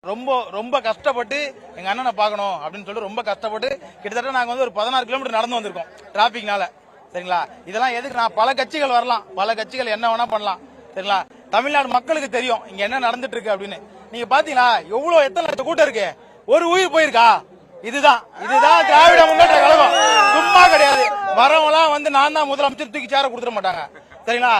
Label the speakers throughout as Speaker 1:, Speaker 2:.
Speaker 1: ரொம்ப ரொம்ப கஷ்டப்பட்டு எங்க அண்ணனை பார்க்கணும் அப்படின்னு சொல்லிட்டு ரொம்ப கஷ்டப்பட்டு கிட்டத்தட்ட நாங்க வந்து ஒரு 16 கிலோமீட்டர் நடந்து வந்திருக்கோம் டிராபிக்னால. சரிங்களா? இதெல்லாம் எதுக்கு நான் பல கட்சிகள் வரலாம், பல கட்சிகள் என்ன வேணா பண்ணலாம். சரிங்களா? தமிழ்நாடு மக்களுக்கு தெரியும் இங்க என்ன நடந்துட்டு இருக்கு அப்படின்னு. நீங்க பாத்தீங்களா எவ்வளவு எத்தனை லட்சம் கூட்டம் இருக்கு, ஒரு உயிர் போயிருக்கா? இதுதான் திராவிட முன்னேற்ற கழகம். சும்மா கிடையாது. வரவங்களாம் வந்து நான் தான் முதலமைச்சர் தூக்கி சேர கொடுத்துட மாட்டாங்க. சரிங்களா?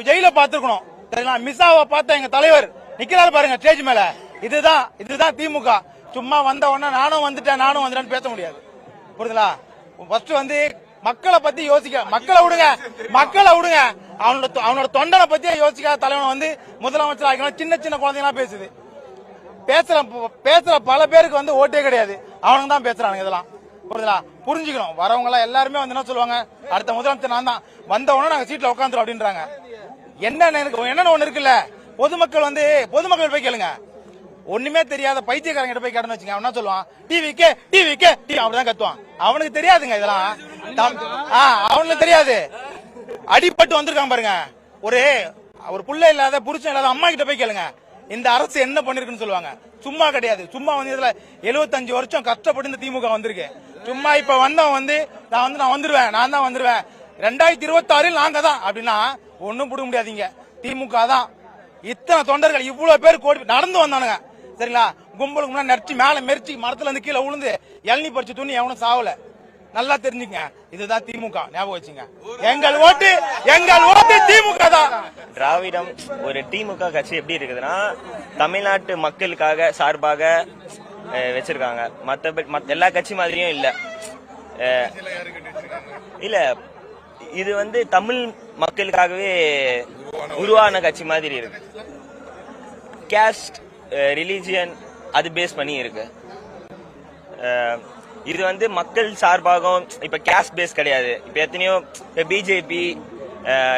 Speaker 1: ஜெயில பாத்துருக்கணும். சரிங்களா? மிஸ்ஸாவை பார்த்த எங்க தலைவர் நிக்கிறாரு பாருங்க ஸ்டேஜ் மேல. இதுதான் திமுக. சும்மா வந்த உடனே நானும் வந்துட்டேன் பேச முடியாது. புரியுதுங்களா? ஃபர்ஸ்ட் வந்து மக்களை பத்தி யோசிக்க, மக்களை விடுங்க. அவனோட தொண்டனை பத்தியே யோசிக்காத தலைவன் வந்து முதலமைச்சர் ஆகிக்கணும். சின்ன சின்ன குழந்தைங்களா பேசுது. பேசுற பல பேருக்கு வந்து ஓட்டே கிடையாது. அவனுங்க தான் பேசுறானுங்க. இதெல்லாம் புரியுதுங்களா? புரிஞ்சுக்கணும். வரவங்க எல்லாம் எல்லாருமே வந்து என்ன சொல்லுவாங்க, அடுத்த முதலமைச்சர் நான் தான், வந்த உடனே நாங்க சீட்ல உட்காந்துரும் அப்படின்றாங்க. என்னன்னு ஒண்ணு இருக்குல்ல, பொதுமக்கள் போய் கேளுங்க. ஒண்ணுமே தெரியாத பைத்தியக்காரங்க போய் கேட்டன்னு வச்சுங்க, அவன் என்ன சொல்லுவான், டிவிக்கே அப்படிதான் கத்துவான். அவனுக்கு தெரியாதுங்க இதெல்லாம். அவனுக்கு தெரியாது. அடிபட்டு வந்திருக்கான் பாருங்க. ஒரு புள்ள இல்லாத புருஷன் இல்லாத அம்மா கிட்ட போய் கேளுங்க, இந்த அரசு என்ன பண்ணிருக்குன்னு சொல்லுவாங்க. சும்மா கிடையாது. சும்மா வந்து இதுல 75 வருஷம் கஷ்டப்பட்டு இந்த திமுக வந்திருக்கு. சும்மா இப்ப வந்தவன் வந்து நான் வந்துருவேன் 2026 நாங்க தான் அப்படின்னா ஒண்ணும் புடுங்க முடியாதீங்க. திமுக தான். இத்தனை தொண்டர்கள் இவ்வளவு பேர் கோடி நடந்து வந்தானுங்க. சரிங்களா? கும்பலுக்கு முன்னாடி நடிச்சு மேல மெரிச்சு மரத்துல இருந்து கீழே விழுந்து இளநீ பறிச்சு துணி எவனும் சாவல. நல்லா தெரிஞ்சுங்க. இதுதான் திமுக. ஞாபகம் வச்சுங்க. எங்கள் ஓட்டு திமுக தான்.
Speaker 2: திராவிடம் ஒரு திமுக கட்சி எப்படி இருக்குதுன்னா, தமிழ்நாட்டு மக்களுக்காக சார்பாக வச்சிருக்காங்க. மத்த எல்லா கட்சி மாதிரியும் இல்ல இது வந்து தமிழ் மக்களுக்காகவே உருவான கட்சி மாதிரி இருக்கு. கேஸ்ட், ரிலீஜியன் அது பேஸ் பண்ணி இருக்கு. இது வந்து மக்கள் சார்பாகவும் இப்ப கேஸ்ட் பேஸ் கிடையாது. இப்ப எத்தனையோ பிஜேபி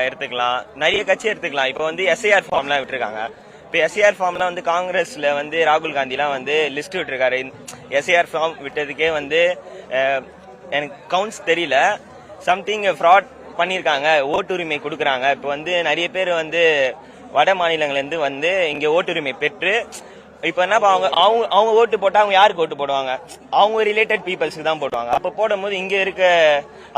Speaker 2: எடுத்துக்கலாம், நிறைய கட்சி எடுத்துக்கலாம். இப்ப வந்து எஸ்ஐஆர் ஃபார்ம்லாம் விட்டுருக்காங்க. இப்ப எஸ்ஐஆர் ஃபார்ம்லாம் வந்து காங்கிரஸ்ல வந்து ராகுல் காந்திலாம் வந்து லிஸ்ட் விட்டுருக்காரு. எஸ்ஐஆர் ஃபார்ம் விட்டதுக்கே வந்து எனக்கு கவுண்ட்ஸ் தெரியல, சம்திங் ஃப்ராட் பண்ணிருக்காங்க. ஓட்டுரிமை கொடுக்கறாங்க. இப்ப வந்து நிறைய பேர் வந்து வட மாநிலங்கள்ல இருந்து வந்து இங்க ஓட்டுரிமை பெற்று இப்ப என்ன அவங்க ஓட்டு போட்டா அவங்க யாருக்கு ஓட்டு போடுவாங்க? அவங்க ரிலேட்டட் பீப்புள்ஸ்க்கு தான் போடுவாங்க. அப்ப போடும்போது இங்க இருக்க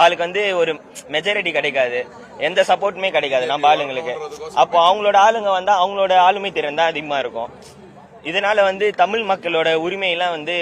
Speaker 2: ஆளுக்கு வந்து ஒரு மெஜாரிட்டி கிடைக்காது, எந்த சப்போர்ட்டுமே கிடைக்காது நம்ம ஆளுங்களுக்கு. அப்போ அவங்களோட ஆளுங்க வந்தா அவங்களோட ஆளுமை திறன் தான் அதிகமா இருக்கும். இதனால வந்து தமிழ் மக்களோட உரிமையெல்லாம் வந்து